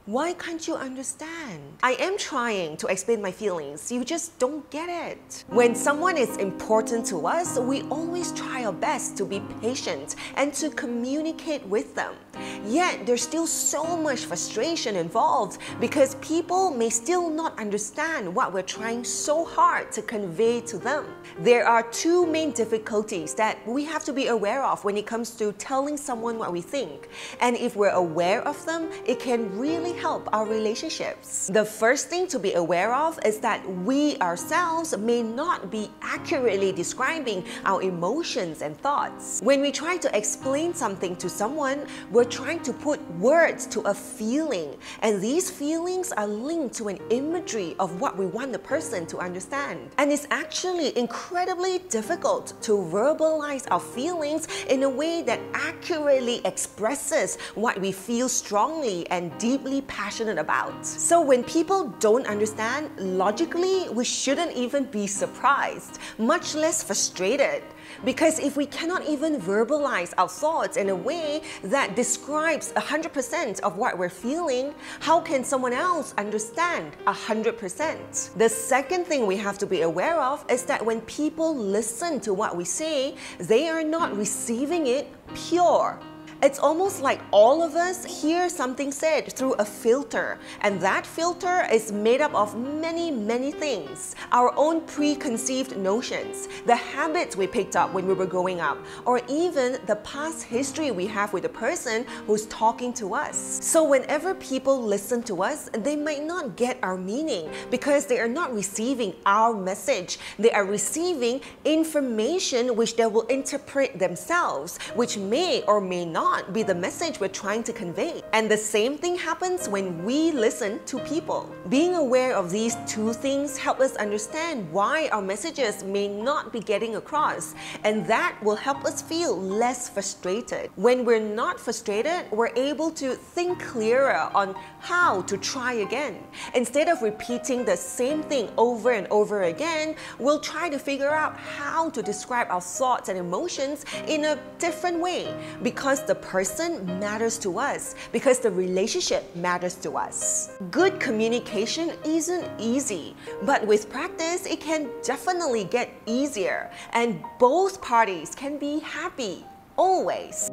Why can't you understand? I am trying to explain my feelings. You just don't get it. When someone is important to us, we always try our best to be patient and to communicate with them. Yet there's still so much frustration involved because people may still not understand what we're trying so hard to convey to them. There are two main difficulties that we have to be aware of when it comes to telling someone what we think. And if we're aware of them, it can really help our relationships. The first thing to be aware of is that we ourselves may not be accurately describing our emotions and thoughts. When we try to explain something to someone, we're trying to put words to a feeling, and these feelings are linked to an imagery of what we want the person to understand. And it's actually incredibly difficult to verbalize our feelings in a way that accurately expresses what we feel strongly and deeply passionate about. So when people don't understand, logically, we shouldn't even be surprised, much less frustrated. Because if we cannot even verbalize our thoughts in a way that describes 100% of what we're feeling, how can someone else understand 100%? The second thing we have to be aware of is that when people listen to what we say, they are not receiving it pure. It's almost like all of us hear something said through a filter, and that filter is made up of many things. Our own preconceived notions, the habits we picked up when we were growing up, or even the past history we have with the person who's talking to us. So whenever people listen to us, they might not get our meaning because they are not receiving our message. They are receiving information which they will interpret themselves, which may or may not be the message we're trying to convey. And the same thing happens when we listen to people. Being aware of these two things help us understand why our messages may not be getting across, and that will help us feel less frustrated. When we're not frustrated, we're able to think clearer on how to try again. Instead of repeating the same thing over and over again, we'll try to figure out how to describe our thoughts and emotions in a different way, because the person matters to us, because the relationship matters to us. Good communication isn't easy, but with practice, it can definitely get easier, and both parties can be happy, always.